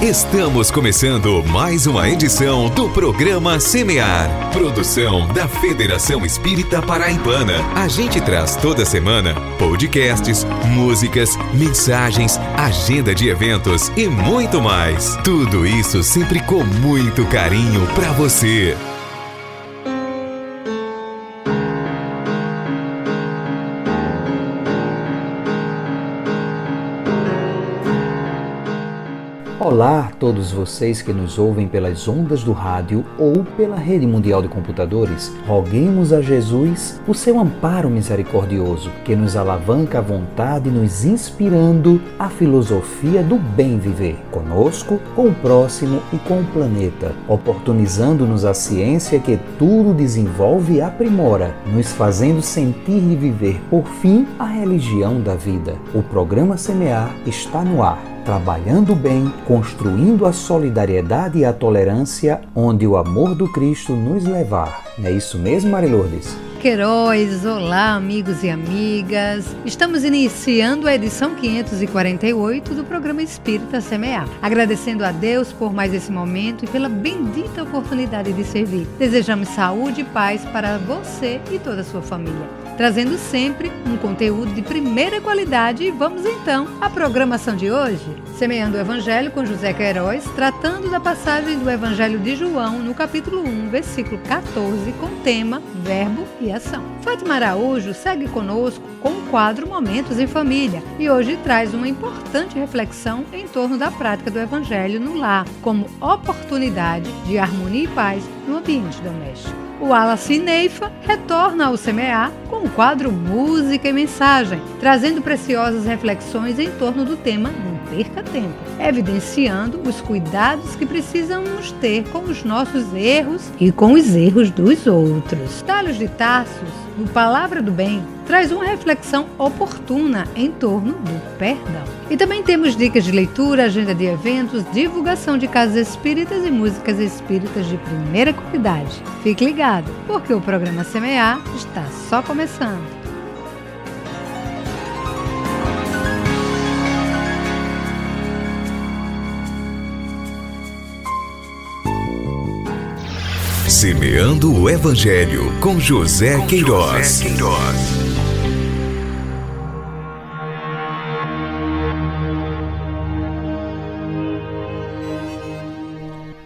Estamos começando mais uma edição do programa Semear, produção da Federação Espírita Paraibana. A gente traz toda semana podcasts, músicas, mensagens, agenda de eventos e muito mais. Tudo isso sempre com muito carinho para você. Olá a todos vocês que nos ouvem pelas ondas do rádio ou pela rede mundial de computadores. Roguemos a Jesus o seu amparo misericordioso, que nos alavanca à vontade, nos inspirando a filosofia do bem viver, conosco, com o próximo e com o planeta, oportunizando-nos a ciência que tudo desenvolve e aprimora, nos fazendo sentir e viver, por fim, a religião da vida. O programa Semear está no ar, trabalhando bem, construindo a solidariedade e a tolerância, onde o amor do Cristo nos levar. Não é isso mesmo, Maria Lourdes? Queiroz, olá amigos e amigas. Estamos iniciando a edição 548 do programa Espírita Semear. Agradecendo a Deus por mais esse momento e pela bendita oportunidade de servir. Desejamos saúde e paz para você e toda a sua família, trazendo sempre um conteúdo de primeira qualidade. E vamos então à programação de hoje. Semeando o Evangelho com José Queiroz, tratando da passagem do Evangelho de João, no capítulo 1, versículo 14, com o tema Verbo e Ação. Fátima Araújo segue conosco com o quadro Momentos em Família e hoje traz uma importante reflexão em torno da prática do Evangelho no lar, como oportunidade de harmonia e paz no ambiente doméstico. O Wallace Neifa retorna ao Semear com o quadro Música e Mensagem, trazendo preciosas reflexões em torno do tema Não Perca Tempo, evidenciando os cuidados que precisamos ter com os nossos erros e com os erros dos outros. Talhos de Tarsos, no Palavra do Bem, traz uma reflexão oportuna em torno do perdão. E também temos dicas de leitura, agenda de eventos, divulgação de casas espíritas e músicas espíritas de primeira qualidade. Fique ligado, porque o programa Semear está só começando. Semeando o Evangelho com José Queiroz.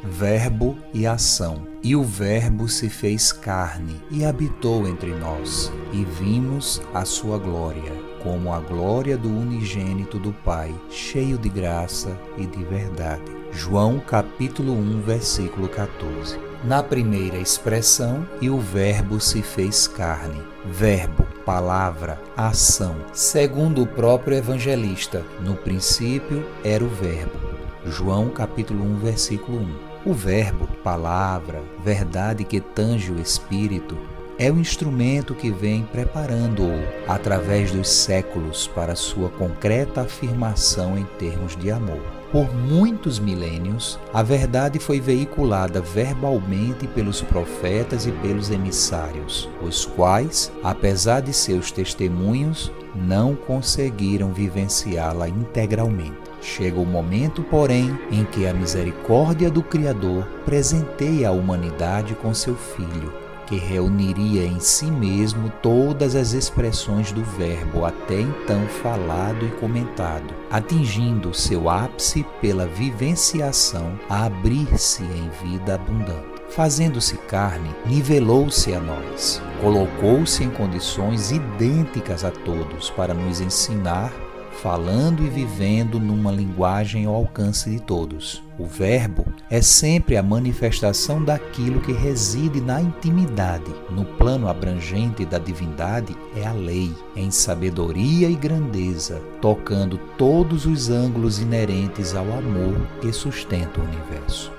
Verbo e ação. E o Verbo se fez carne e habitou entre nós, e vimos a sua glória, como a glória do unigênito do Pai, cheio de graça e de verdade. João capítulo 1, versículo 14. Na primeira expressão, e o Verbo se fez carne. Verbo, palavra, ação. Segundo o próprio evangelista, no princípio era o Verbo. João capítulo 1, versículo 1. O Verbo, palavra, verdade que tange o Espírito, é o instrumento que vem preparando-o através dos séculos para sua concreta afirmação em termos de amor. Por muitos milênios, a verdade foi veiculada verbalmente pelos profetas e pelos emissários, os quais, apesar de seus testemunhos, não conseguiram vivenciá-la integralmente. Chega o momento, porém, em que a misericórdia do Criador presenteia a humanidade com seu Filho, que reuniria em si mesmo todas as expressões do Verbo até então falado e comentado, atingindo seu ápice pela vivenciação a abrir-se em vida abundante. Fazendo-se carne, nivelou-se a nós, colocou-se em condições idênticas a todos para nos ensinar, falando e vivendo numa linguagem ao alcance de todos. O Verbo é sempre a manifestação daquilo que reside na intimidade. No plano abrangente da divindade é a lei, em sabedoria e grandeza, tocando todos os ângulos inerentes ao amor que sustenta o universo.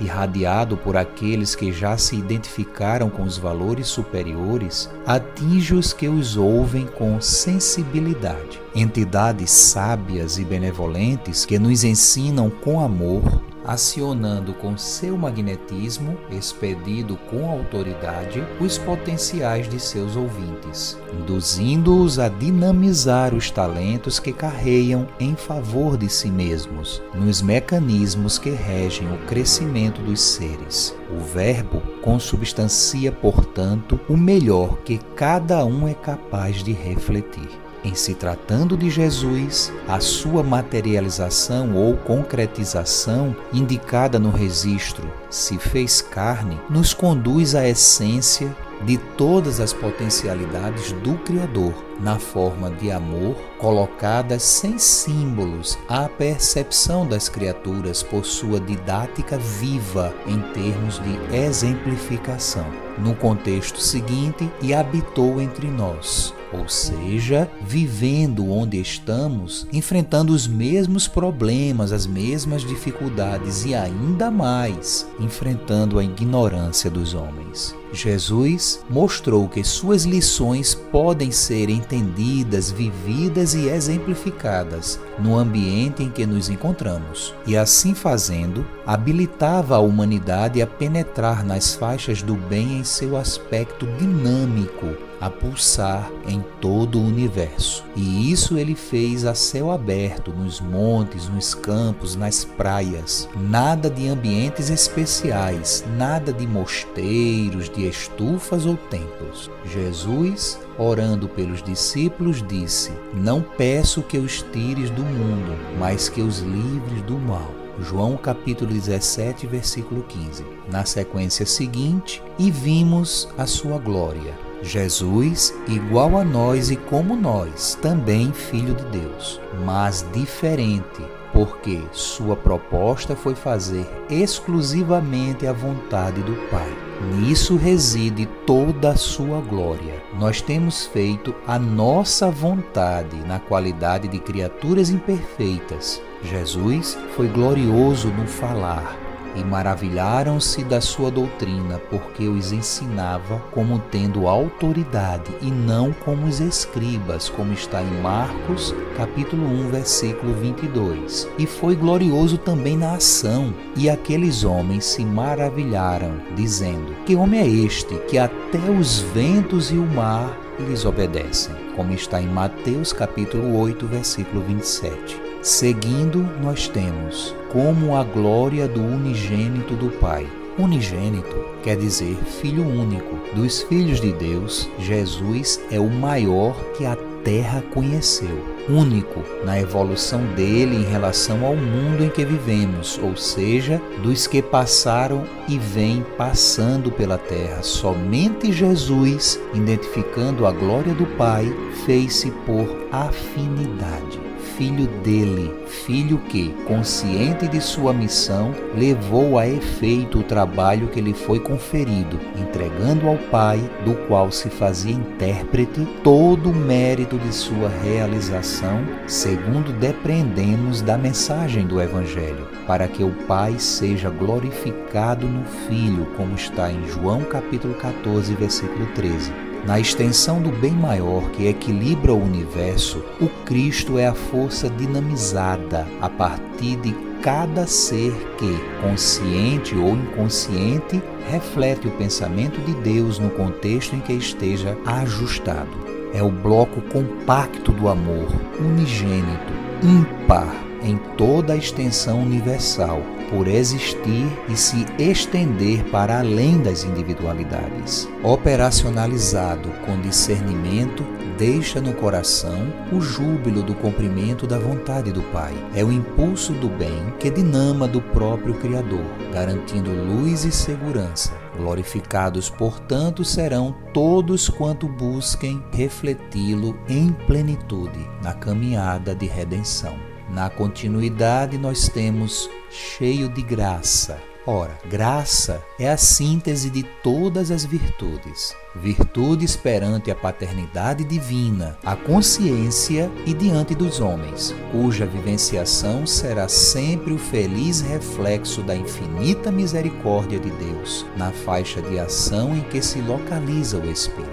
Irradiado por aqueles que já se identificaram com os valores superiores, atinge os que os ouvem com sensibilidade. Entidades sábias e benevolentes que nos ensinam com amor acionando com seu magnetismo, expedido com autoridade, os potenciais de seus ouvintes, induzindo-os a dinamizar os talentos que carregam em favor de si mesmos, nos mecanismos que regem o crescimento dos seres. O Verbo consubstancia, portanto, o melhor que cada um é capaz de refletir. Em se tratando de Jesus, a sua materialização ou concretização, indicada no registro "se fez carne", nos conduz à essência de todas as potencialidades do Criador, na forma de amor, colocadas sem símbolos à percepção das criaturas por sua didática viva em termos de exemplificação. No contexto seguinte, e habitou entre nós, ou seja, vivendo onde estamos, enfrentando os mesmos problemas, as mesmas dificuldades e ainda mais, enfrentando a ignorância dos homens. Jesus mostrou que suas lições podem ser entendidas, vividas e exemplificadas no ambiente em que nos encontramos, e assim fazendo, habilitava a humanidade a penetrar nas faixas do bem em seu aspecto dinâmico, a pulsar em todo o universo. E isso ele fez a céu aberto, nos montes, nos campos, nas praias. Nada de ambientes especiais, nada de mosteiros, de estufas ou templos. Jesus, orando pelos discípulos, disse: "Não peço que os tires do mundo, mas que os livres do mal." João capítulo 17, versículo 15. Na sequência seguinte, "E vimos a sua glória." Jesus, igual a nós e como nós, também Filho de Deus, mas diferente, porque sua proposta foi fazer exclusivamente a vontade do Pai. Nisso reside toda a sua glória. Nós temos feito a nossa vontade na qualidade de criaturas imperfeitas. Jesus foi glorioso no falar, e maravilharam-se da sua doutrina, porque os ensinava como tendo autoridade e não como os escribas, como está em Marcos, capítulo 1, versículo 22. E foi glorioso também na ação, e aqueles homens se maravilharam, dizendo: "Que homem é este, que até os ventos e o mar lhes obedecem?" Como está em Mateus, capítulo 8, versículo 27. Seguindo, nós temos como a glória do unigênito do Pai. Unigênito quer dizer filho único. Dos filhos de Deus, Jesus é o maior que a terra conheceu. Único na evolução dele em relação ao mundo em que vivemos, ou seja, dos que passaram e vêm passando pela terra. Somente Jesus, identificando a glória do Pai, fez-se por afinidade. Filho dele, filho que, consciente de sua missão, levou a efeito o trabalho que lhe foi conferido, entregando ao Pai, do qual se fazia intérprete, todo o mérito de sua realização, segundo depreendemos da mensagem do Evangelho, para que o Pai seja glorificado no Filho, como está em João capítulo 14, versículo 13. Na extensão do bem maior que equilibra o universo, o Cristo é a força dinamizada a partir de cada ser que, consciente ou inconsciente, reflete o pensamento de Deus no contexto em que esteja ajustado. É o bloco compacto do amor, unigênito, ímpar em toda a extensão universal, por existir e se estender para além das individualidades. Operacionalizado com discernimento, deixa no coração o júbilo do cumprimento da vontade do Pai. É o impulso do bem que dinama do próprio Criador, garantindo luz e segurança. Glorificados, portanto, serão todos quanto busquem refleti-lo em plenitude na caminhada de redenção. Na continuidade, nós temos cheio de graça. Ora, graça é a síntese de todas as virtudes. Virtudes perante a paternidade divina, a consciência e diante dos homens, cuja vivenciação será sempre o feliz reflexo da infinita misericórdia de Deus, na faixa de ação em que se localiza o Espírito.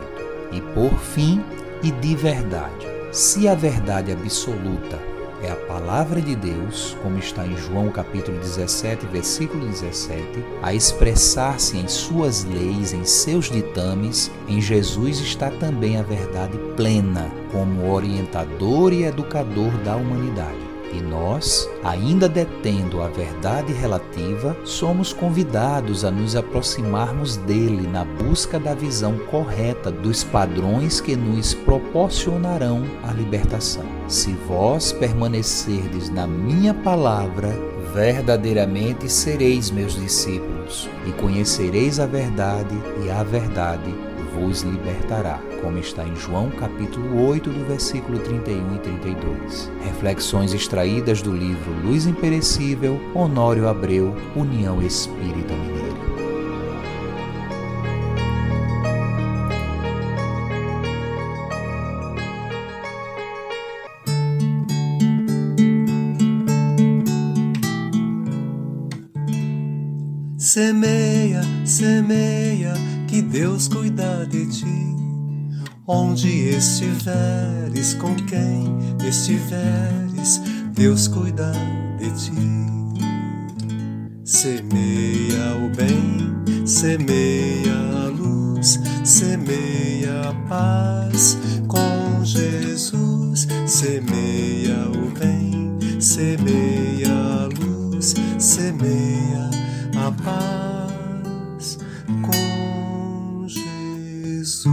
E por fim, e de verdade. Se a verdade absoluta é a palavra de Deus, como está em João capítulo 17, versículo 17, a expressar-se em suas leis, em seus ditames. Em Jesus está também a verdade plena, como orientador e educador da humanidade. E nós, ainda detendo a verdade relativa, somos convidados a nos aproximarmos dele na busca da visão correta dos padrões que nos proporcionarão a libertação. Se vós permanecerdes na minha palavra, verdadeiramente sereis meus discípulos, e conhecereis a verdade, e a verdade vos libertará, como está em João capítulo 8, do versículo 31 e 32. Reflexões extraídas do livro Luz Imperecível, Honório Abreu, União Espírita Mineira. Semeia, semeia, que Deus cuida de ti. Onde estiveres, com quem estiveres, Deus cuida de ti. Semeia o bem, semeia a luz, semeia a paz com Jesus. Semeia o bem, semeia a luz, semeia a paz com Jesus.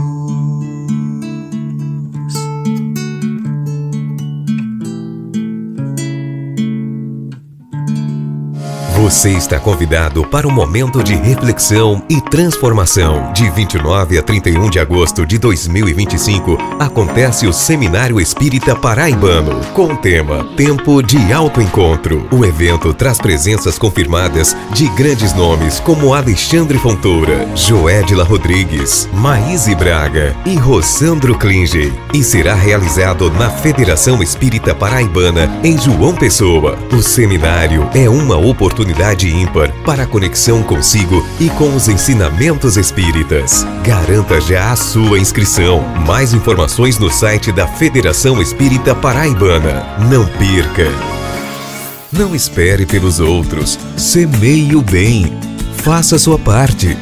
Você está convidado para um momento de reflexão e transformação. De 29 a 31 de agosto de 2025, acontece o Seminário Espírita Paraibano, com o tema Tempo de Autoencontro. O evento traz presenças confirmadas de grandes nomes como Alexandre Fontoura, Joédila Rodrigues, Maíse Braga e Rossandro Klinge, e será realizado na Federação Espírita Paraibana, em João Pessoa. O seminário é uma oportunidade ímpar para a conexão consigo e com os ensinamentos espíritas. Garanta já a sua inscrição. Mais informações no site da Federação Espírita Paraibana. Não perca! Não espere pelos outros. Semeie o bem. Faça a sua parte.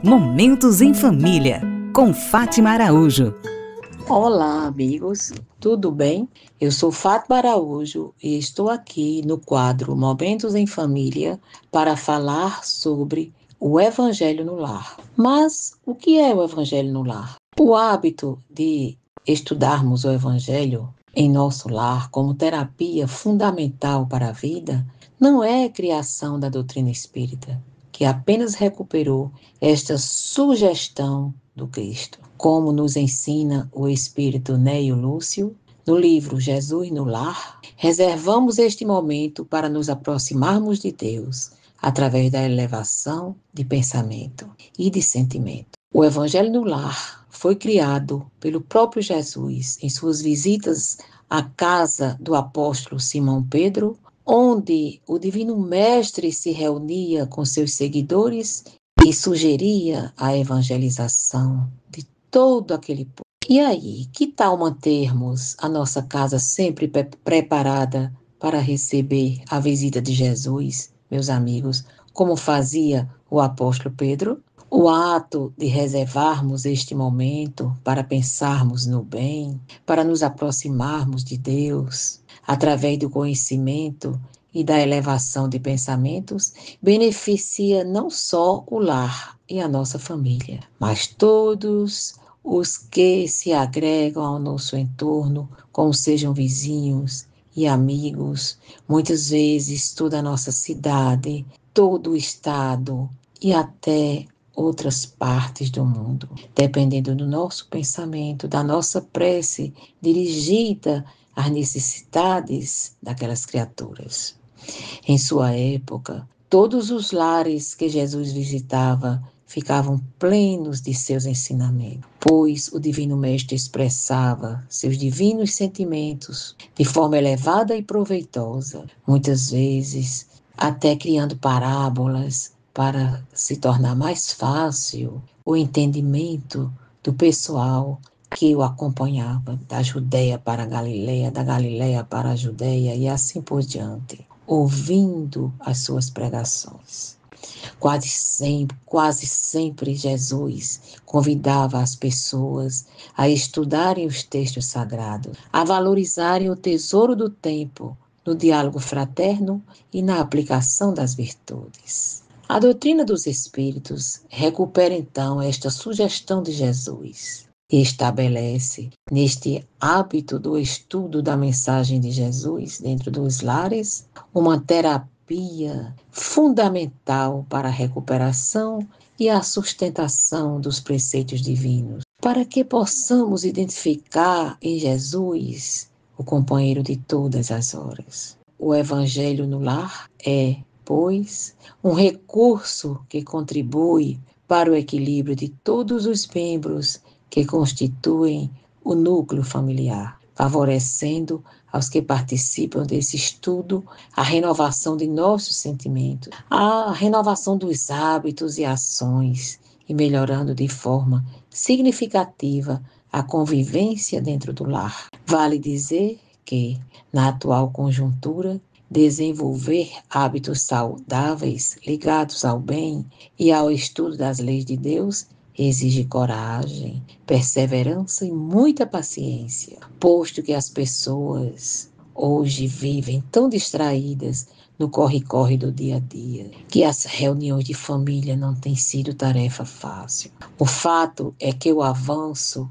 Momentos em Família, com Fátima Araújo. Olá, amigos, tudo bem? Eu sou Fátima Araújo e estou aqui no quadro Momentos em Família para falar sobre o Evangelho no Lar. Mas o que é o Evangelho no Lar? O hábito de estudarmos o Evangelho em nosso lar como terapia fundamental para a vida não é criação da doutrina espírita, que apenas recuperou esta sugestão do Cristo. Como nos ensina o espírito Neio Lúcio, no livro Jesus no Lar, reservamos este momento para nos aproximarmos de Deus através da elevação de pensamento e de sentimento. O Evangelho no Lar foi criado pelo próprio Jesus em suas visitas à casa do apóstolo Simão Pedro, onde o Divino Mestre se reunia com seus seguidores e sugeria a evangelização de todo aquele povo. E aí, que tal mantermos a nossa casa sempre preparada para receber a visita de Jesus, meus amigos, como fazia o apóstolo Pedro? O ato de reservarmos este momento para pensarmos no bem, para nos aproximarmos de Deus, através do conhecimento e da elevação de pensamentos, beneficia não só o lar e a nossa família, mas todos os que se agregam ao nosso entorno, como sejam vizinhos e amigos, muitas vezes toda a nossa cidade, todo o estado e até outras partes do mundo, dependendo do nosso pensamento, da nossa prece dirigida às necessidades daquelas criaturas. Em sua época, todos os lares que Jesus visitava ficavam plenos de seus ensinamentos, pois o Divino Mestre expressava seus divinos sentimentos de forma elevada e proveitosa, muitas vezes até criando parábolas para se tornar mais fácil o entendimento do pessoal que o acompanhava, da Judéia para a Galileia, da Galileia para a Judéia e assim por diante, ouvindo as suas pregações. Quase sempre Jesus convidava as pessoas a estudarem os textos sagrados, a valorizarem o tesouro do tempo no diálogo fraterno e na aplicação das virtudes. A doutrina dos Espíritos recupera então esta sugestão de Jesus e estabelece, neste hábito do estudo da mensagem de Jesus dentro dos lares, uma terapia fundamental para a recuperação e a sustentação dos preceitos divinos, para que possamos identificar em Jesus o companheiro de todas as horas. O Evangelho no lar é, pois, um recurso que contribui para o equilíbrio de todos os membros que constituem o núcleo familiar, favorecendo aos que participam desse estudo a renovação de nossos sentimentos, a renovação dos hábitos e ações e melhorando de forma significativa a convivência dentro do lar. Vale dizer que, na atual conjuntura, desenvolver hábitos saudáveis ligados ao bem e ao estudo das leis de Deus exige coragem, perseverança e muita paciência, posto que as pessoas hoje vivem tão distraídas no corre-corre do dia a dia, que as reuniões de família não têm sido tarefa fácil. O fato é que o avanço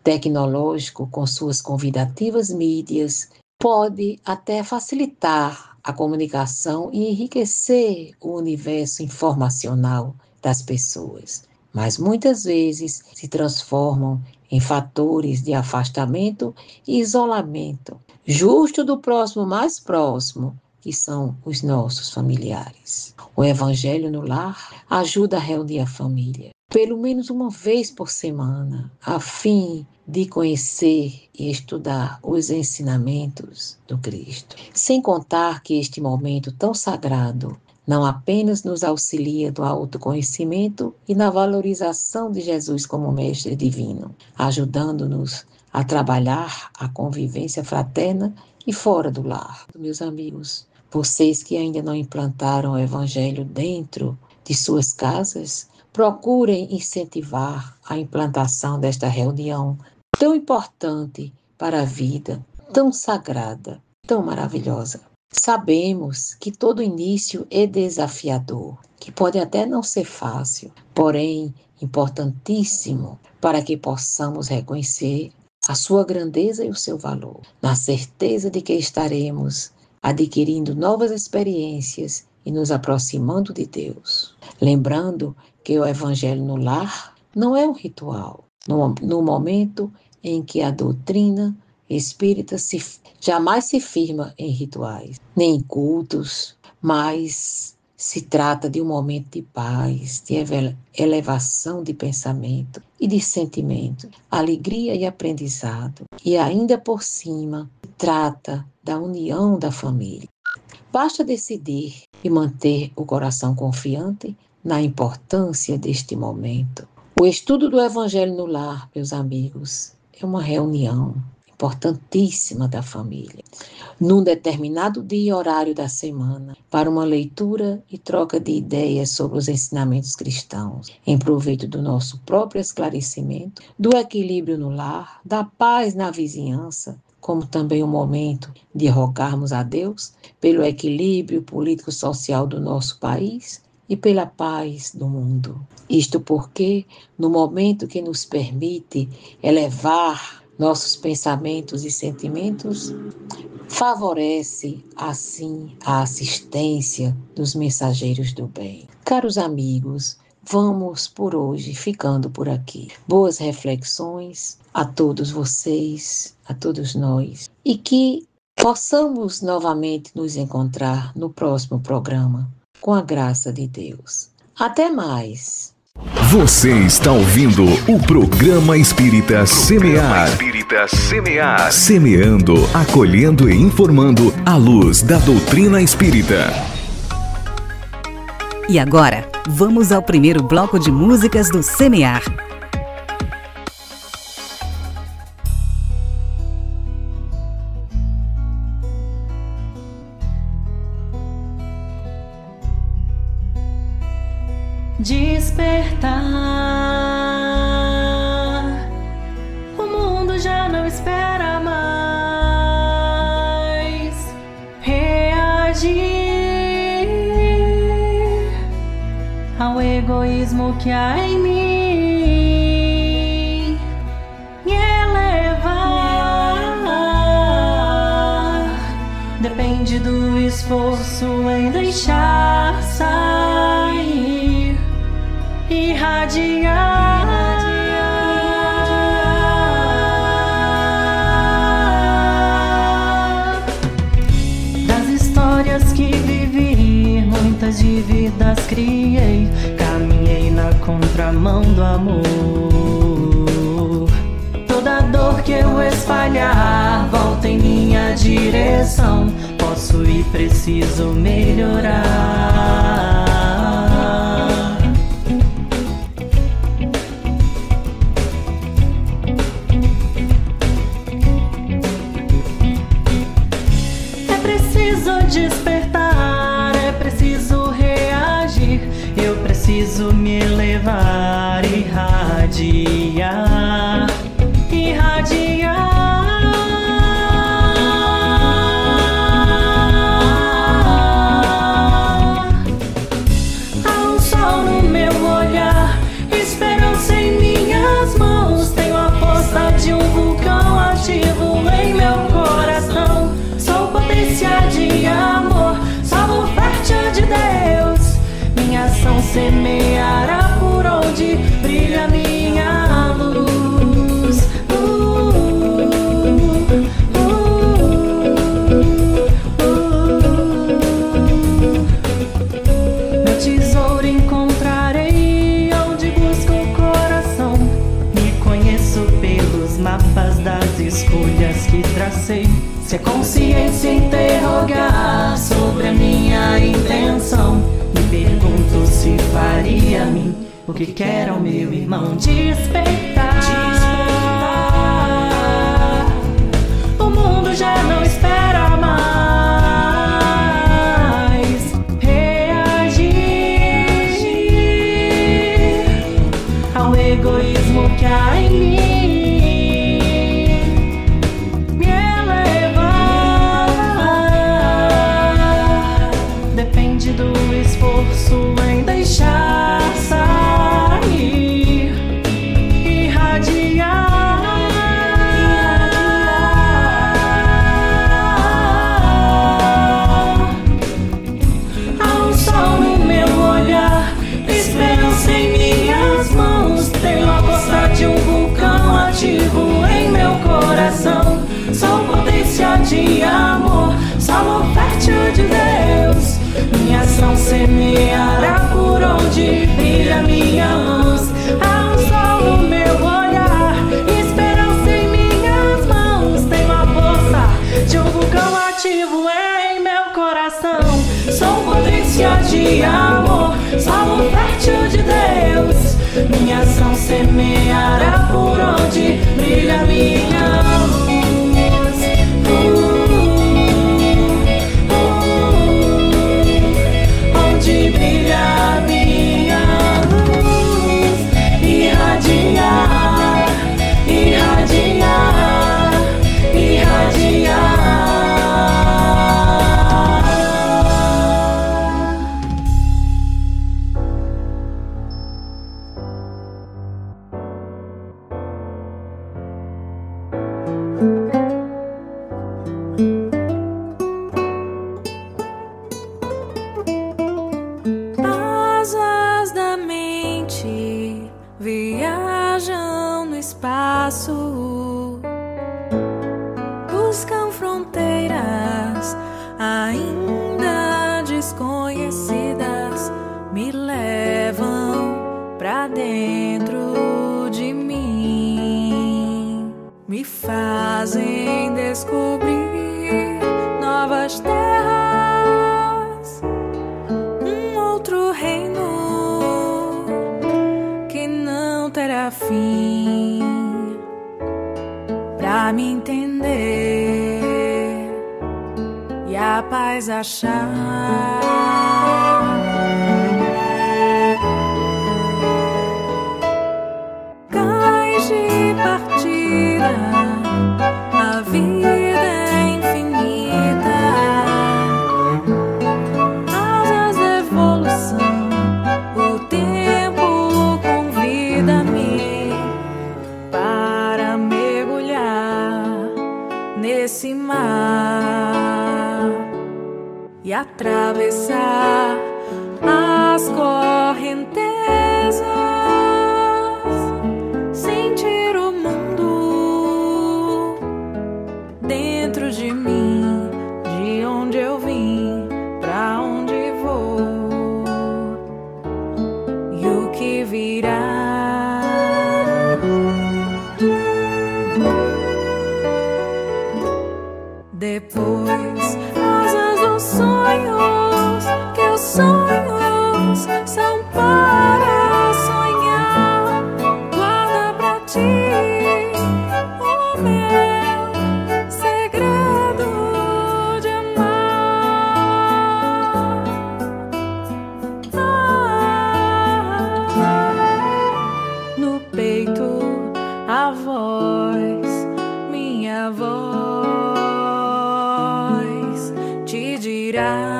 tecnológico, com suas convidativas mídias, pode até facilitar a comunicação e enriquecer o universo informacional das pessoas, mas muitas vezes se transformam em fatores de afastamento e isolamento, justo do próximo mais próximo, que são os nossos familiares. O Evangelho no lar ajuda a reunir a família, pelo menos uma vez por semana, a fim de conhecer e estudar os ensinamentos do Cristo. Sem contar que este momento tão sagrado não apenas nos auxilia no autoconhecimento e na valorização de Jesus como Mestre Divino, ajudando-nos a trabalhar a convivência fraterna e fora do lar. Meus amigos, vocês que ainda não implantaram o Evangelho dentro de suas casas, procurem incentivar a implantação desta reunião tão importante para a vida, tão sagrada, tão maravilhosa. Sabemos que todo início é desafiador, que pode até não ser fácil, porém importantíssimo para que possamos reconhecer a sua grandeza e o seu valor, na certeza de que estaremos adquirindo novas experiências e nos aproximando de Deus. Lembrando que o Evangelho no lar não é um ritual. No momento em que a doutrina espírita jamais se firma em rituais, nem em cultos, mas se trata de um momento de paz, de elevação de pensamento e de sentimento, alegria e aprendizado. E ainda por cima, trata da união da família. Basta decidir e manter o coração confiante na importância deste momento. O estudo do Evangelho no lar, meus amigos, é uma reunião importantíssima da família, num determinado dia e horário da semana, para uma leitura e troca de ideias sobre os ensinamentos cristãos, em proveito do nosso próprio esclarecimento, do equilíbrio no lar, da paz na vizinhança, como também um momento de rogarmos a Deus pelo equilíbrio político-social do nosso país e pela paz do mundo. Isto porque, no momento que nos permite elevar nossos pensamentos e sentimentos, favorece, assim, a assistência dos mensageiros do bem. Caros amigos, vamos por hoje ficando por aqui. Boas reflexões a todos vocês, a todos nós, e que possamos novamente nos encontrar no próximo programa, com a graça de Deus. Até mais! Você está ouvindo o programa Espírita Semear. Semeando, acolhendo e informando à luz da doutrina espírita. E agora, vamos ao primeiro bloco de músicas do Semear. Despertar, o mundo já não espera mais. Reagir ao egoísmo que há em mim, me elevar. Depende do esforço em deixar sair, irradiar. Das histórias que vivi, muitas dívidas criei, caminhei na contramão do amor. Toda dor que eu espalhar volta em minha direção. Posso e preciso melhorar. Despertar, é preciso reagir, eu preciso me elevar, irradiar, irradiar. Há um sol no meu olhar, esperança em minhas mãos, tenho a força de um vulcão ativo em meu coração. Sou potência de amor, solo fértil de Deus. Minha ação semeará por onde brilha minha luz. Meu tesouro encontrarei onde busco o coração. Me conheço pelos mapas das escolhas que tracei. Se a consciência interrogar sobre a minha intenção, me pergunto se faria a mim o que quer ao meu irmão. Despertar, despertar. O mundo já não espera mais. Reagir ao egoísmo que há em mim. Do esforço em deixar sair, irradiar. Há um sol no meu olhar, esperança em minhas mãos, tenho a força de um vulcão ativo em meu coração. Sou potência de amor, solo fértil de Deus. Minha ação semeará por onde brilha minha luz. Há um sol no meu olhar, esperança em minhas mãos, tenho a força de um vulcão ativo em meu coração. Sou potência de amor, solo fértil de Deus. Minha ação semeará por onde brilha minha luz. Onde brilha minha luz, irradiar, irradiar, irradiar. Viajam no espaço, buscam fronteiras ainda desconhecidas, me levam pra dentro de mim, me fazem descobrir novas terras, um outro reino. me entender e a paz achar. Cais de partida, a vida é infinita, asas de evolução, o tempo convida-me para mergulhar nesse mar e atravessar as correntezas, sentir o mundo dentro de mim, de onde eu vim, pra onde vou e o que virá. Depois, asas dos sonhos, que os sonhos são para sonhar. Guarda pra ti o meu segredo de amar. No peito a voz, minha voz te dirá.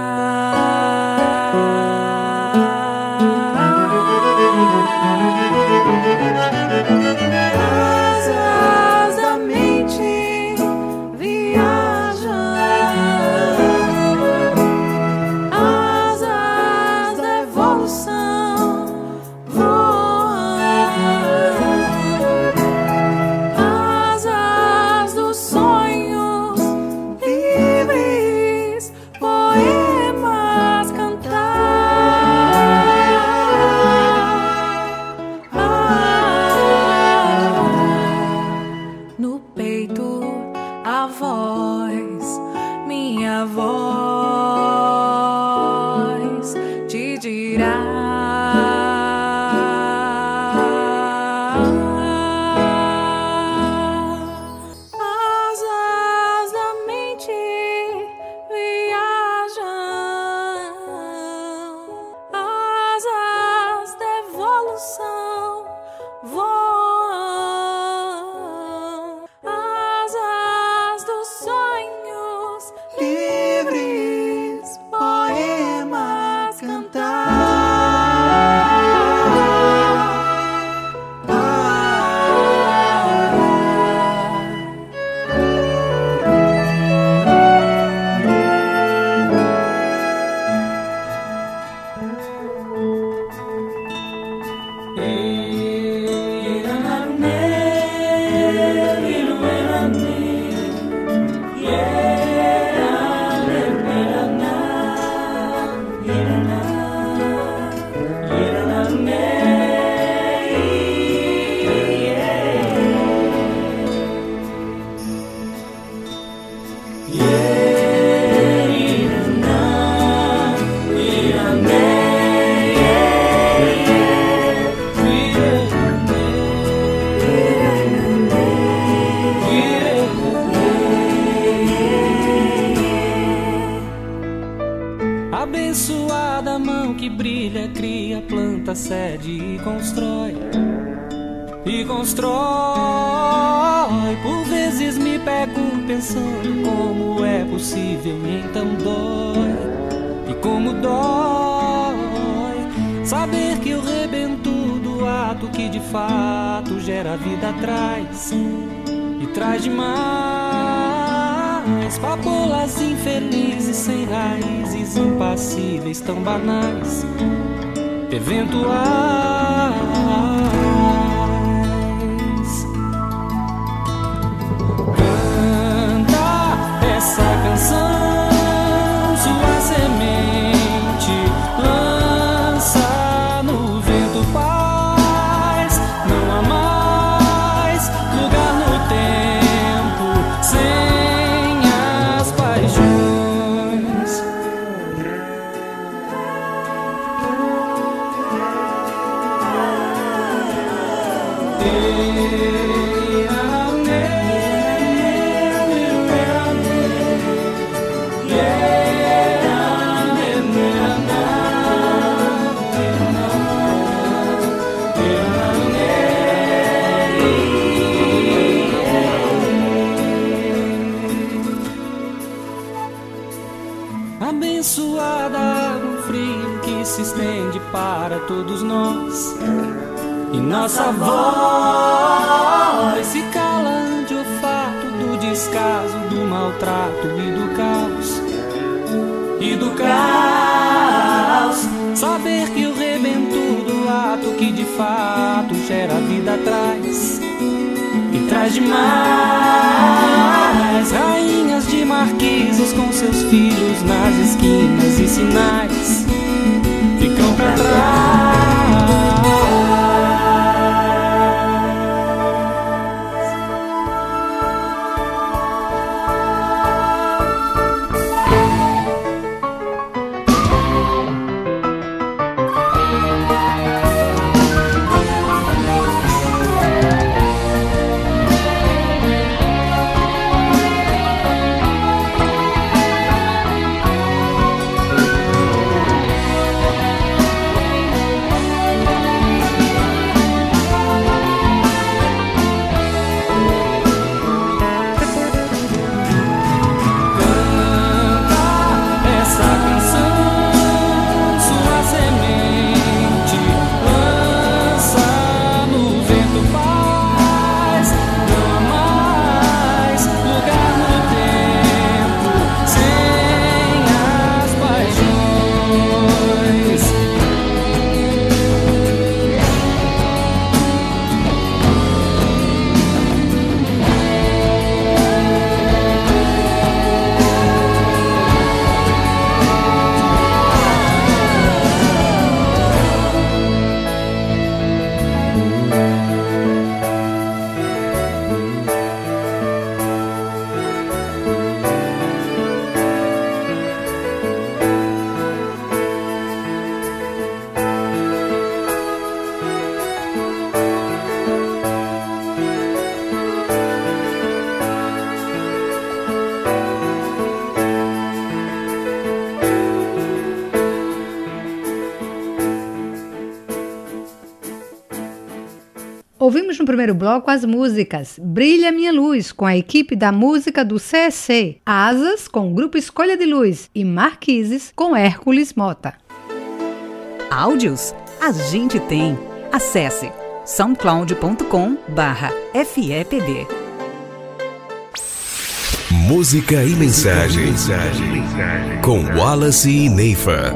Asas da mente viajam, asas da evolução voam, asas dos sonhos livres, poemas cantar. No peito a voz, minha voz te dirá. Asas da mente viajam, asas da evolução voam, asas dos sonhos livres, poemas cantar. Abençoada mão que brilha, cria, planta, cede e constrói. E constrói. Por vezes me pego pensando como é possível e então dói. E como dói saber que eu rebento do ato que de fato gera vida atrás. E traz demais papolas infelizes, sem raízes, impassíveis, tão banais, eventuais. Canta essa canção, sua semente lança no vento, paz. Não há mais lugar no tempo sem as paixões. abençoada água fria que se estende para todos nós. E nossa voz se cala ante o fato do descaso, do maltrato e do caos. E do caos, saber que o rebento do ato que de fato gera vida traz. E traz demais rainhas de marquises com seus filhos nas esquinas e sinais ficam pra trás. Ouvimos no primeiro bloco as músicas Brilha Minha Luz, com a equipe da música do CEC, Asas, com o grupo Escolha de Luz e Marquises, com Hércules Mota. Áudios? A gente tem. Acesse soundcloud.com/FEPD. Música e mensagem com Wallace e Neifa.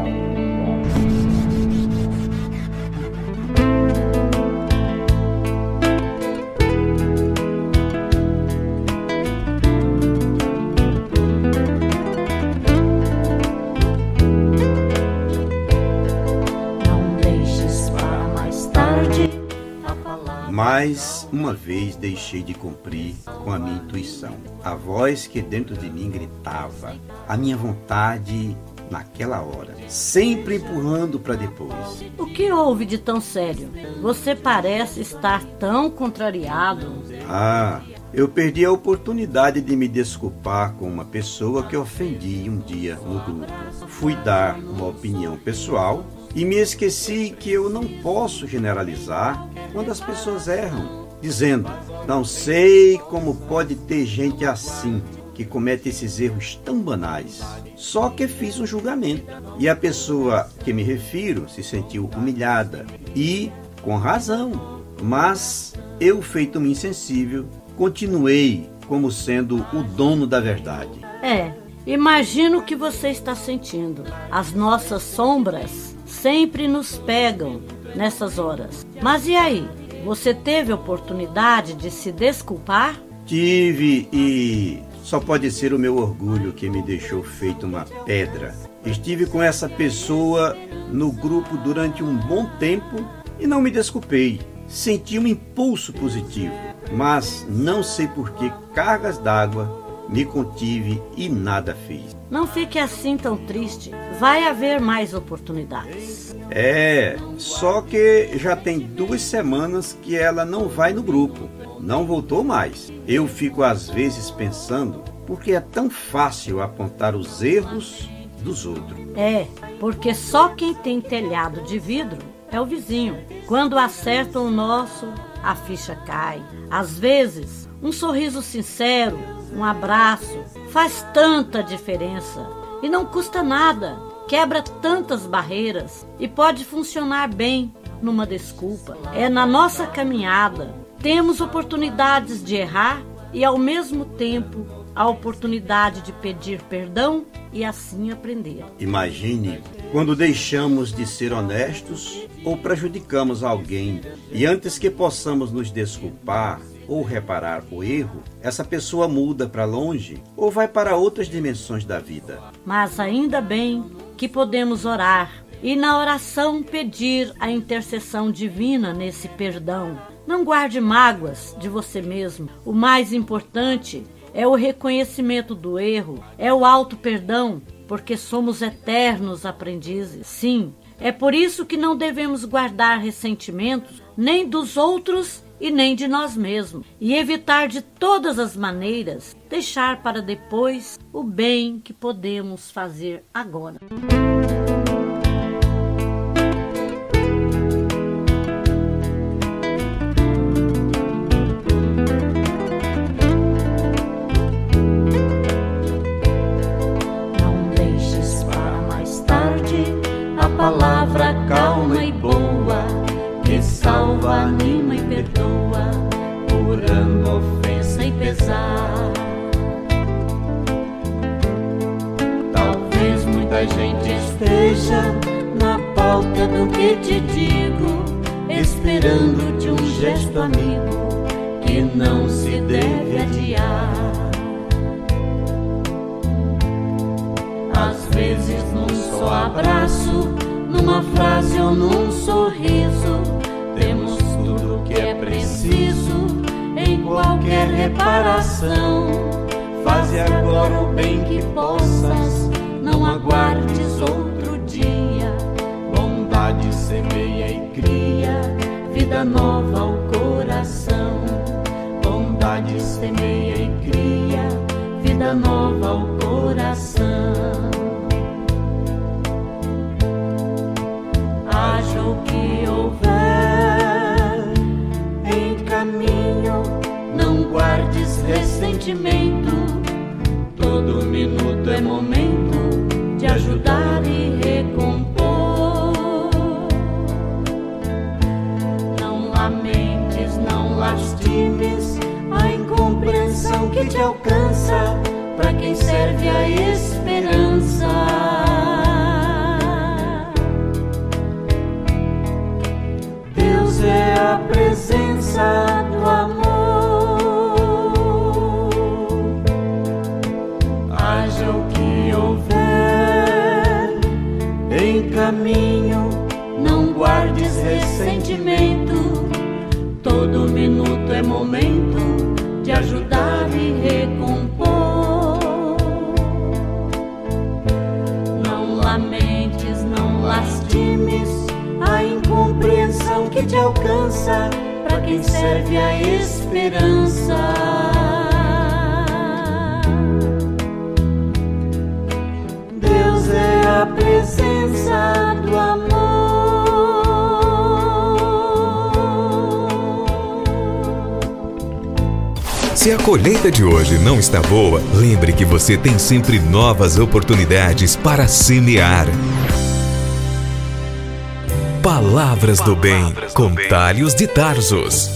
Mais uma vez deixei de cumprir com a minha intuição, a voz que dentro de mim gritava, a minha vontade naquela hora, sempre empurrando para depois. O que houve de tão sério? Você parece estar tão contrariado. Eu perdi a oportunidade de me desculpar com uma pessoa que ofendi um dia no grupo. Fui dar uma opinião pessoal e me esqueci que eu não posso generalizar quando as pessoas erram, dizendo, não sei como pode ter gente assim, que comete esses erros tão banais. Só que fiz um julgamento. E a pessoa que me refiro se sentiu humilhada. E com razão. Mas eu, feito um insensível, continuei como sendo o dono da verdade. Imagino o que você está sentindo. As nossas sombras sempre nos pegam nessas horas. Mas e aí? Você teve oportunidade de se desculpar? Tive, e só pode ser o meu orgulho que me deixou feito uma pedra. Estive com essa pessoa no grupo durante um bom tempo e não me desculpei. Senti um impulso positivo, mas não sei por que cargas d'água me contive e nada fiz. Não fique assim tão triste. Vai haver mais oportunidades. Só que já tem 2 semanas que ela não vai no grupo. Não voltou mais. Eu fico às vezes pensando, porque é tão fácil apontar os erros dos outros. Porque só quem tem telhado de vidro é o vizinho. Quando acertam o nosso, a ficha cai. Às vezes, um sorriso sincero, um abraço, faz tanta diferença. E não custa nada, quebra tantas barreiras e pode funcionar bem numa desculpa. É na nossa caminhada, temos oportunidades de errar e ao mesmo tempo a oportunidade de pedir perdão e assim aprender. Imagine quando deixamos de ser honestos ou prejudicamos alguém e antes que possamos nos desculpar ou reparar o erro, essa pessoa muda para longe ou vai para outras dimensões da vida. Mas ainda bem que podemos orar e na oração pedir a intercessão divina nesse perdão. Não guarde mágoas de você mesmo. O mais importante é o reconhecimento do erro, é o auto-perdão, porque somos eternos aprendizes. Sim, é por isso que não devemos guardar ressentimentos nem dos outros e nem de nós mesmos, e evitar de todas as maneiras deixar para depois o bem que podemos fazer agora. Palavra calma e boa, que salva, anima e perdoa, curando ofensa e pesar. Talvez muita gente esteja na pauta do que te digo, esperando de um gesto amigo que não se deve adiar. Às vezes num só abraço, numa frase ou num sorriso, temos tudo que é preciso em qualquer reparação. Faze agora o bem que possas, não aguardes outro dia. Bondade semeia e cria vida nova ao coração. Bondade semeia e cria vida nova ao coração. Haja o que houver em caminho, não guardes ressentimento. Todo minuto é momento de ajudar e recompor. Não lamentes, não lastimes a incompreensão que te alcança, para quem serve a esperança. É a presença do amor. Haja o que houver em caminho, não guardes ressentimento. Todo minuto é momento de ajudar e recompor. Não lamentes, não lastimes a incompreensão que te alcança, para quem serve a esperança. Deus é a presença do amor. Se a colheita de hoje não está boa, lembre que você tem sempre novas oportunidades para semear. Palavras do Bem, com Thales de Tarsos.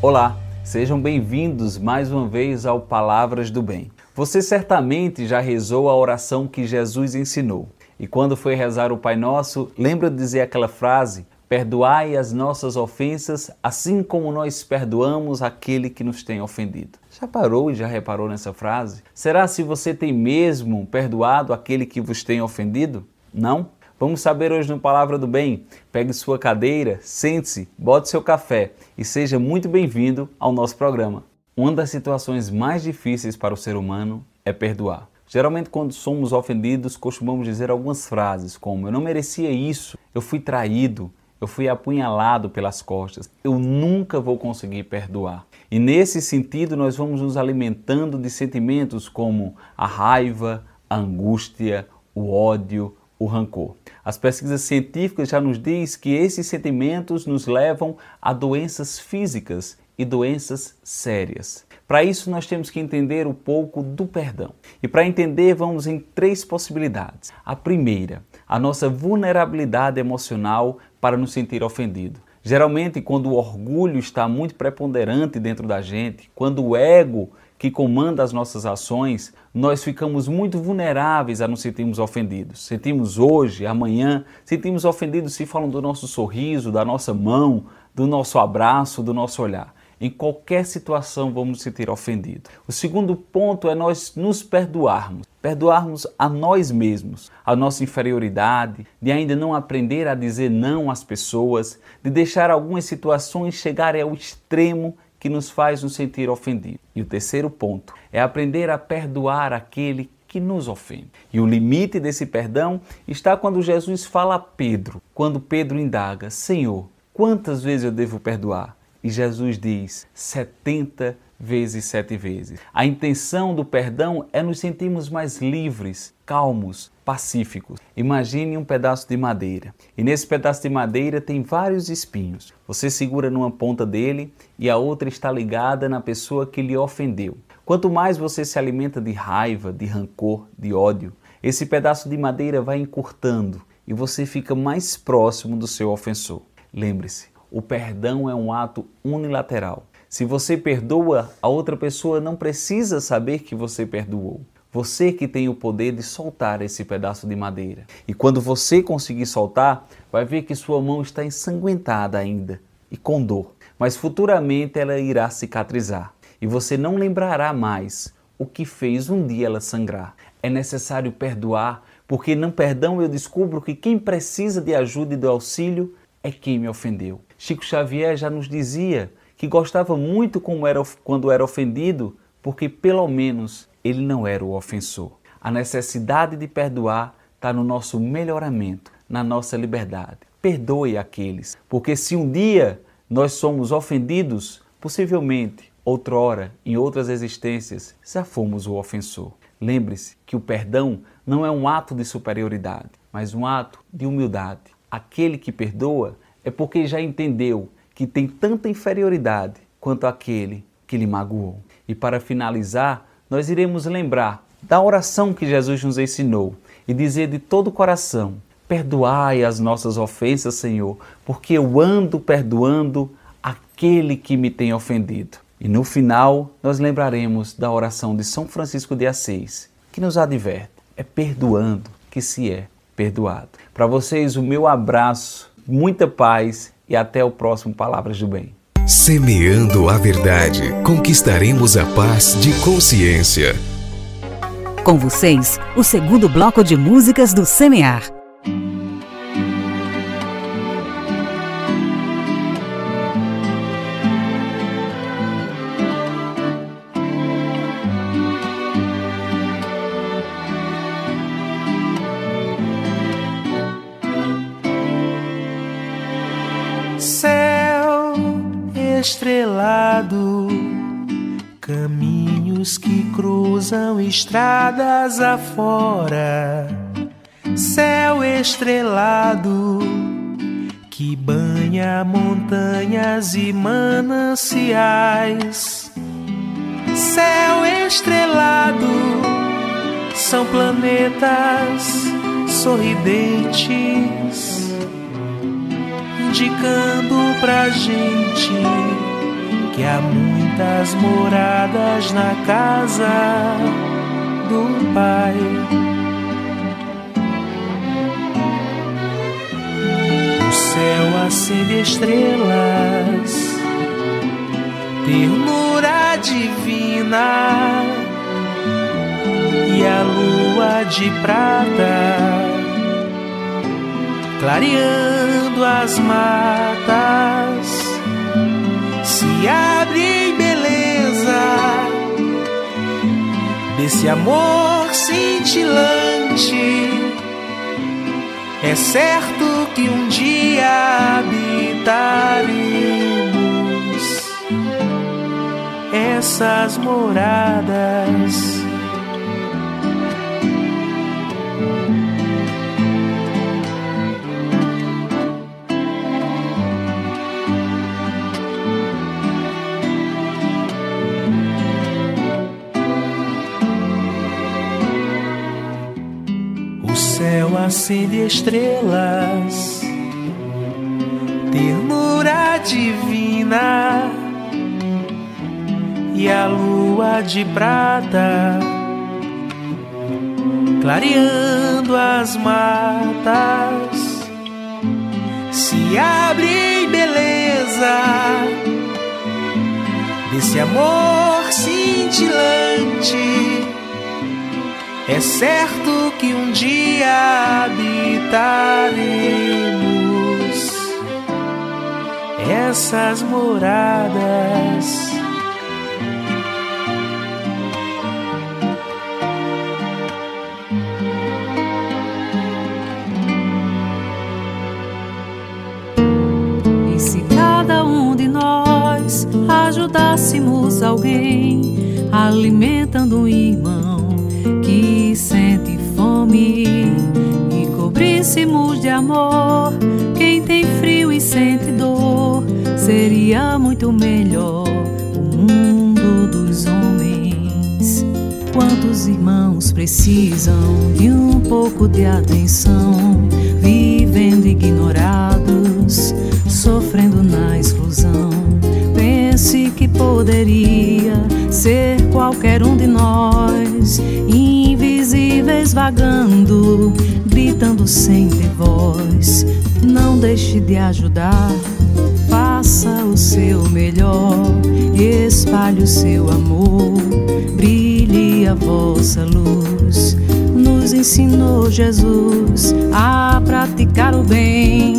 Olá, sejam bem-vindos mais uma vez ao Palavras do Bem. Você certamente já rezou a oração que Jesus ensinou. E quando foi rezar o Pai Nosso, lembra de dizer aquela frase: perdoai as nossas ofensas, assim como nós perdoamos aquele que nos tem ofendido. Já parou e já reparou nessa frase? Será se você tem mesmo perdoado aquele que vos tem ofendido? Não? Vamos saber hoje no Palavra do Bem. Pegue sua cadeira, sente-se, bote seu café e seja muito bem-vindo ao nosso programa. Uma das situações mais difíceis para o ser humano é perdoar. Geralmente, quando somos ofendidos, costumamos dizer algumas frases como: eu não merecia isso, eu fui traído, eu fui apunhalado pelas costas, eu nunca vou conseguir perdoar. E nesse sentido, nós vamos nos alimentando de sentimentos como a raiva, a angústia, o ódio, o rancor. As pesquisas científicas já nos dizem que esses sentimentos nos levam a doenças físicas e doenças sérias. Para isso, nós temos que entender um pouco do perdão. E para entender, vamos em 3 possibilidades. A primeira, a nossa vulnerabilidade emocional para nos sentir ofendido. Geralmente, quando o orgulho está muito preponderante dentro da gente, quando o ego que comanda as nossas ações, nós ficamos muito vulneráveis a nos sentirmos ofendidos. Sentimos hoje, amanhã, sentimos ofendidos se falam do nosso sorriso, da nossa mão, do nosso abraço, do nosso olhar. Em qualquer situação vamos nos sentir ofendidos. O segundo ponto é nós nos perdoarmos. Perdoarmos a nós mesmos, a nossa inferioridade, de ainda não aprender a dizer não às pessoas, de deixar algumas situações chegarem ao extremo que nos faz nos sentir ofendidos. E o terceiro ponto é aprender a perdoar aquele que nos ofende. E o limite desse perdão está quando Jesus fala a Pedro, quando Pedro indaga: Senhor, quantas vezes eu devo perdoar? E Jesus diz 70 vezes 7 vezes. A intenção do perdão é nos sentirmos mais livres, calmos, pacíficos. Imagine um pedaço de madeira. E nesse pedaço de madeira tem vários espinhos. Você segura numa ponta dele e a outra está ligada na pessoa que lhe ofendeu. Quanto mais você se alimenta de raiva, de rancor, de ódio, esse pedaço de madeira vai encurtando e você fica mais próximo do seu ofensor. Lembre-se, o perdão é um ato unilateral. Se você perdoa, a outra pessoa não precisa saber que você perdoou. Você que tem o poder de soltar esse pedaço de madeira. E quando você conseguir soltar, vai ver que sua mão está ensanguentada ainda e com dor. Mas futuramente ela irá cicatrizar. E você não lembrará mais o que fez um dia ela sangrar. É necessário perdoar, porque no perdão eu descubro que quem precisa de ajuda e de auxílio é quem me ofendeu. Chico Xavier já nos dizia que gostava muito quando era ofendido, porque pelo menos ele não era o ofensor. A necessidade de perdoar está no nosso melhoramento, na nossa liberdade. Perdoe aqueles, porque se um dia nós somos ofendidos, possivelmente, outrora, em outras existências, já fomos o ofensor. Lembre-se que o perdão não é um ato de superioridade, mas um ato de humildade. Aquele que perdoa é porque já entendeu que tem tanta inferioridade quanto aquele que lhe magoou. E para finalizar, nós iremos lembrar da oração que Jesus nos ensinou e dizer de todo o coração: perdoai as nossas ofensas, Senhor, porque eu ando perdoando aquele que me tem ofendido. E no final, nós lembraremos da oração de São Francisco de Assis, que nos adverte: é perdoando que se é perdoado. Para vocês, o meu abraço, muita paz e até o próximo Palavras do Bem. Semeando a verdade, conquistaremos a paz de consciência. Com vocês, o segundo bloco de músicas do Semear. Céu estrelado, caminhos que cruzam estradas afora. Céu estrelado, que banha montanhas e mananciais. Céu estrelado, são planetas sorridentes, indicando pra gente que há muitas moradas na casa do Pai. O céu acende estrelas, ternura divina, e a lua de prata clareando as matas, se abre em beleza desse amor cintilante. É certo que um dia habitaremos essas moradas. acende estrelas, ternura divina, e a lua de prata clareando as matas se abre em beleza desse amor cintilante. É certo que um dia habitaremos essas moradas. E se cada um de nós ajudássemos alguém, alimentando um irmão que sente fome, e cobríssemos de amor quem tem frio e sente dor, seria muito melhor o mundo dos homens. Quantos irmãos precisam de um pouco de atenção, vivendo ignorados, sofrendo na exclusão. Pense que poderia ser qualquer um de nós, invisíveis vagando, gritando sem ter voz. Não deixe de ajudar, faça o seu melhor, espalhe o seu amor, brilhe a vossa luz. Nos ensinou Jesus a praticar o bem,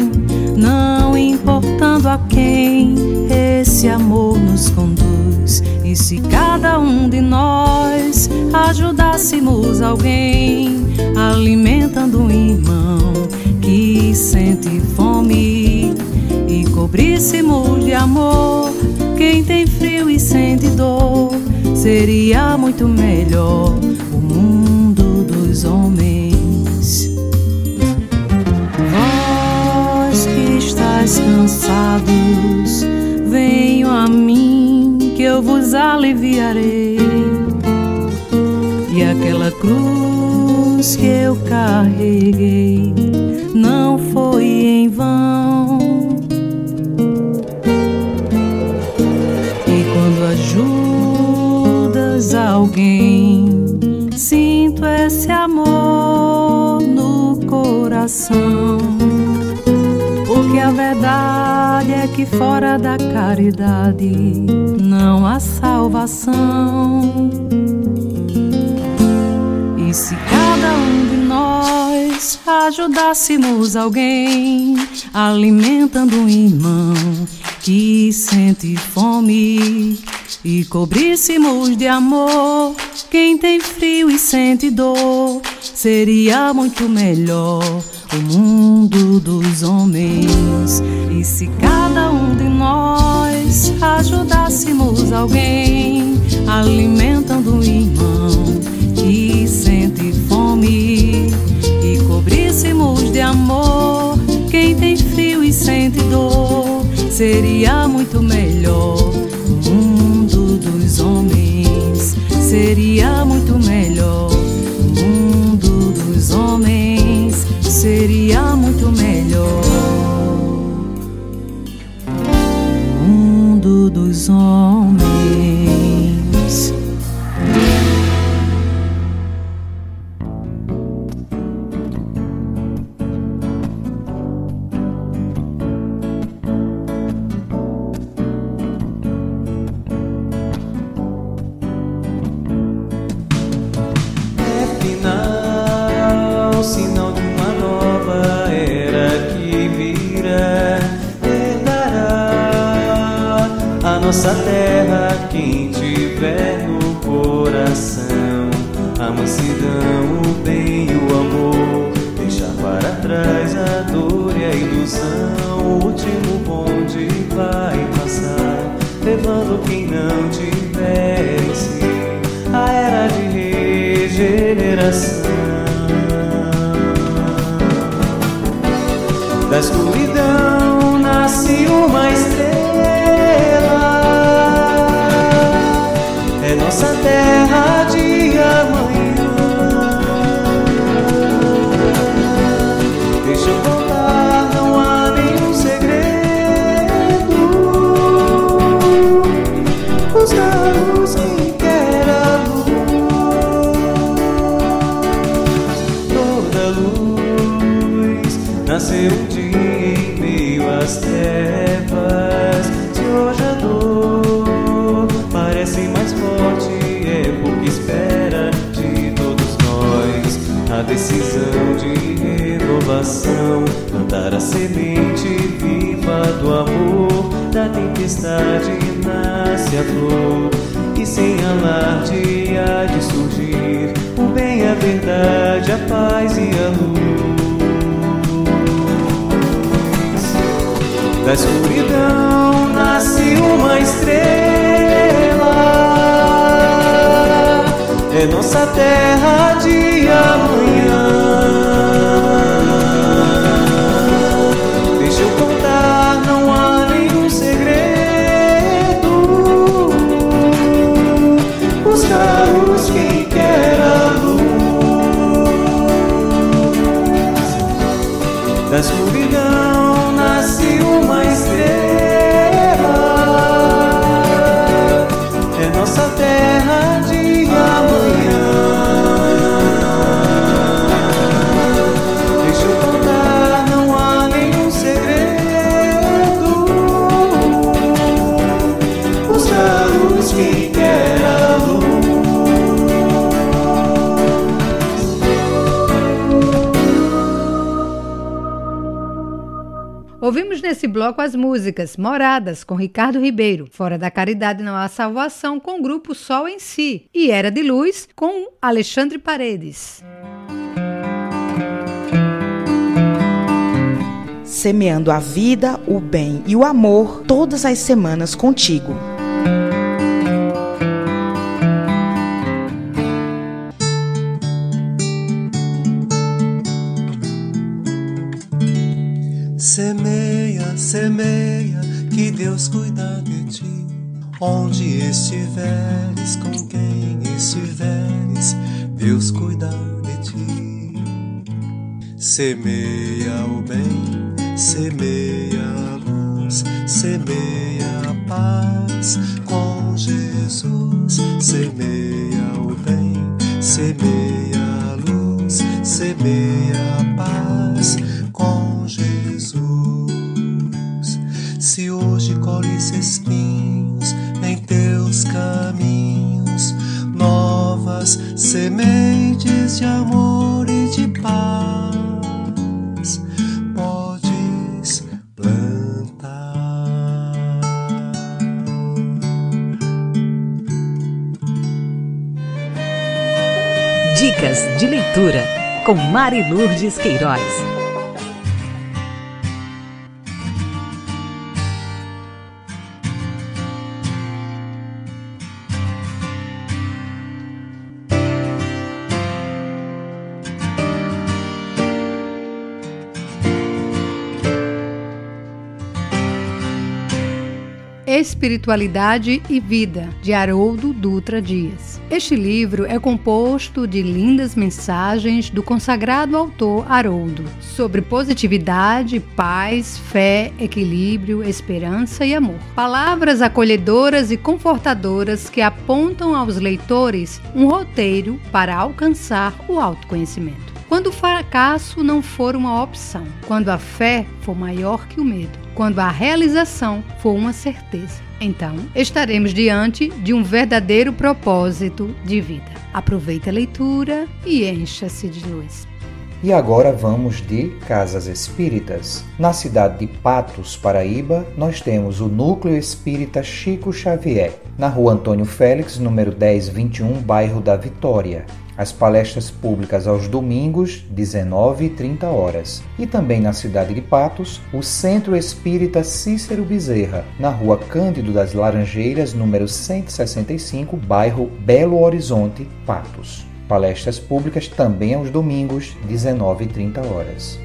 não importando a quem, esse amor nos conduz. E se cada um de nós ajudássemos alguém, alimentando um irmão que sente fome, e cobríssemos de amor quem tem frio e sente dor, seria muito melhor o mundo dos homens. Vós que estáis cansados, venham a mim que eu vos aliviarei. E aquela cruz que eu carreguei não foi em vão. E quando ajudas alguém, sinto esse amor no coração. Porque a verdade é que fora da caridade não há salvação. E se cada um de nós ajudássemos alguém, alimentando um irmão que sente fome, e cobríssemos de amor quem tem frio e sente dor, seria muito melhor o mundo dos homens. E se cada um de nós ajudássemos alguém, alimentando um irmão que sente fome, e cobríssemos de amor quem tem frio e sente dor, seria muito melhor o mundo dos homens. Seria muito melhor o mundo dos homens. Seria muito melhor o mundo dos homens. Nossa terra, quem tiver no coração a mansidão, o bem e o amor, deixar para trás a dor e a ilusão. O último bonde vai passar, levando quem não tiver em si a era de regeneração. Da escuridão nasce uma estrela, é nossa terra de amanhã. nasceu um dia em meio às trevas. Se hoje a dor parece mais forte, é porque espera de todos nós a decisão de renovação, plantar a semente viva do amor. Da tempestade nasce a flor, e sem alarde há de surgir o bem, a verdade, a paz e a luz. Da escuridão nasce uma estrela, é nossa terra de amanhã. Deixa eu contar, não há nenhum segredo. Buscar-os quem quer a luz. Da escuridão nasce uma estrela, é nossa terra de amanhã. Deixa eu contar, não há nenhum segredo. Buscar-os quem quer a luz. Ouvimos nesse bloco as músicas Moradas, com Ricardo Ribeiro, Fora da Caridade Não Há Salvação, com o grupo Sol em Si, e Era de Luz, com Alexandre Paredes. Semeando a vida, o bem e o amor todas as semanas contigo. Semeia, semeia, que Deus cuida de ti. Onde estiveres, com quem estiveres, Deus cuida de ti. Semeia o bem, semeia a luz, semeia a paz com Jesus. Semeia o bem, semeia a luz, semeia a paz com Jesus. Se hoje colhes espinhos em teus caminhos, novas sementes de amor e de paz podes plantar. Dicas de leitura com Mari Lourdes Queiroz. Espiritualidade e Vida, de Haroldo Dutra Dias. Este livro é composto de lindas mensagens do consagrado autor Haroldo sobre positividade, paz, fé, equilíbrio, esperança e amor. Palavras acolhedoras e confortadoras que apontam aos leitores um roteiro para alcançar o autoconhecimento. Quando o fracasso não for uma opção, quando a fé for maior que o medo, quando a realização for uma certeza, então estaremos diante de um verdadeiro propósito de vida. Aproveite a leitura e encha-se de luz. E agora vamos de Casas Espíritas. Na cidade de Patos, Paraíba, nós temos o Núcleo Espírita Chico Xavier, na rua Antônio Félix, número 1021, bairro da Vitória. As palestras públicas aos domingos, 19 e 30 horas. E também na cidade de Patos, o Centro Espírita Cícero Bezerra, na rua Cândido das Laranjeiras, número 165, bairro Belo Horizonte, Patos. Palestras públicas também aos domingos, 19 e 30 horas.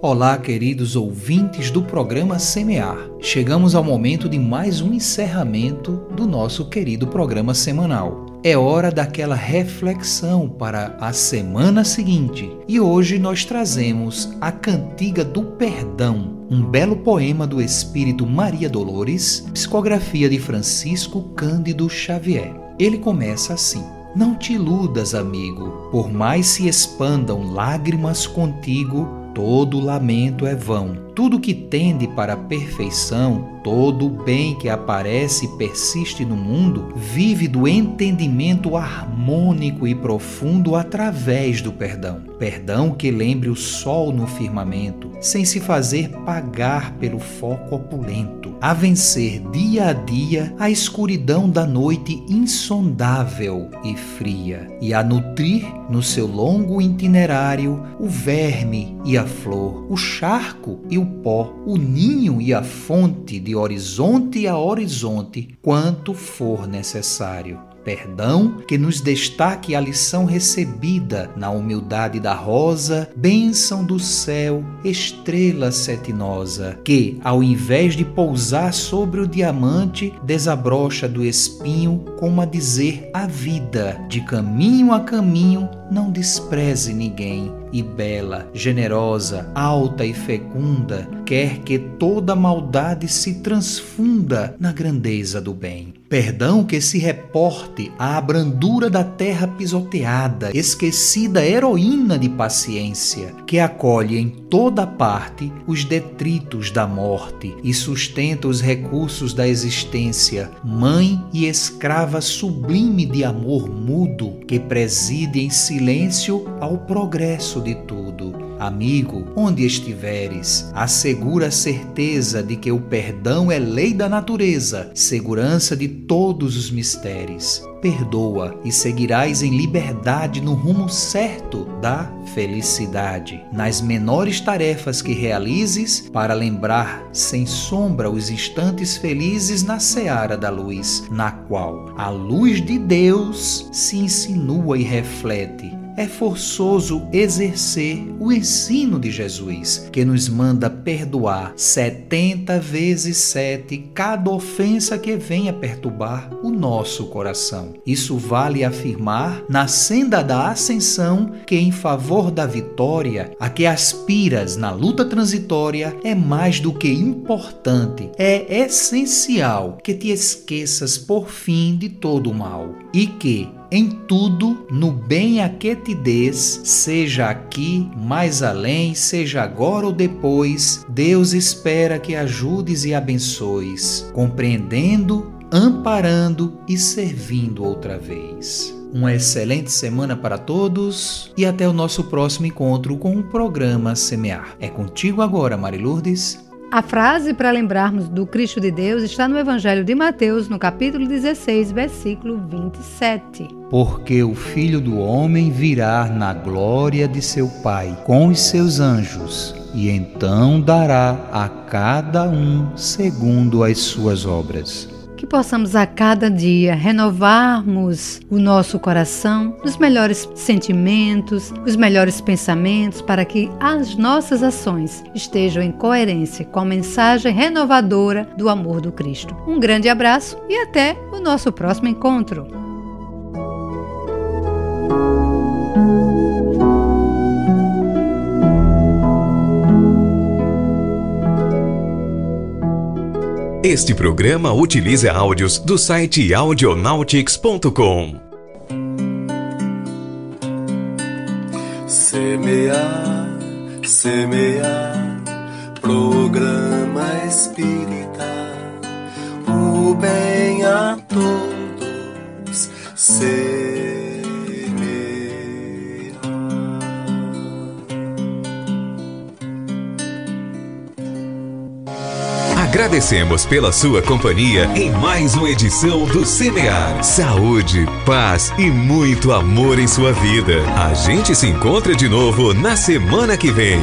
Olá, queridos ouvintes do programa Semear. Chegamos ao momento de mais um encerramento do nosso querido programa semanal. É hora daquela reflexão para a semana seguinte. E hoje nós trazemos a Cantiga do Perdão, um belo poema do espírito Maria Dolores, psicografia de Francisco Cândido Xavier. Ele começa assim: Não te iludas, amigo, por mais se expandam lágrimas contigo, todo lamento é vão. Tudo que tende para a perfeição, todo o bem que aparece e persiste no mundo, vive do entendimento harmônico e profundo através do perdão. Perdão que lembre o sol no firmamento, sem se fazer pagar pelo foco opulento, a vencer dia a dia a escuridão da noite insondável e fria, e a nutrir no seu longo itinerário o verme e a flor, o charco e o pó, o ninho e a fonte, de horizonte a horizonte, quanto for necessário. Perdão que nos destaque a lição recebida na humildade da rosa, bênção do céu, estrela setinosa, que, ao invés de pousar sobre o diamante, desabrocha do espinho, como a dizer a vida, de caminho a caminho, não despreze ninguém. E bela, generosa, alta e fecunda, quer que toda maldade se transfunda na grandeza do bem. Perdão que se reporte à brandura da terra pisoteada, esquecida heroína de paciência, que acolhe em toda parte os detritos da morte e sustenta os recursos da existência, mãe e escrava sublime de amor mudo, que preside em silêncio ao progresso de tudo. Amigo, onde estiveres, assegura a certeza de que o perdão é lei da natureza, segurança de todos os mistérios. Perdoa e seguirás em liberdade no rumo certo da felicidade. Nas menores tarefas que realizes, para lembrar sem sombra os instantes felizes na seara da luz, na qual a luz de Deus se insinua e reflete. É forçoso exercer o ensino de Jesus, que nos manda perdoar 70 vezes 7 cada ofensa que venha perturbar o nosso coração. Isso vale afirmar na senda da ascensão que, em favor da vitória a que aspiras na luta transitória, é mais do que importante, é essencial que te esqueças por fim de todo o mal e que, em tudo, no bem a que te des, seja aqui, mais além, seja agora ou depois, Deus espera que ajudes e abençoes, compreendendo, amparando e servindo outra vez. Uma excelente semana para todos e até o nosso próximo encontro com o programa Semear. É contigo agora, Mari Lourdes. A frase para lembrarmos do Cristo de Deus está no Evangelho de Mateus, no capítulo 16, versículo 27. Porque o Filho do Homem virá na glória de seu Pai com os seus anjos, e então dará a cada um segundo as suas obras. Que possamos a cada dia renovarmos o nosso coração, os melhores sentimentos, os melhores pensamentos, para que as nossas ações estejam em coerência com a mensagem renovadora do amor do Cristo. Um grande abraço e até o nosso próximo encontro. Este programa utiliza áudios do site audionautics.com. Semear, semear, programa espírita, o bem a todos semear. Agradecemos pela sua companhia em mais uma edição do Semear. Saúde, paz e muito amor em sua vida. A gente se encontra de novo na semana que vem.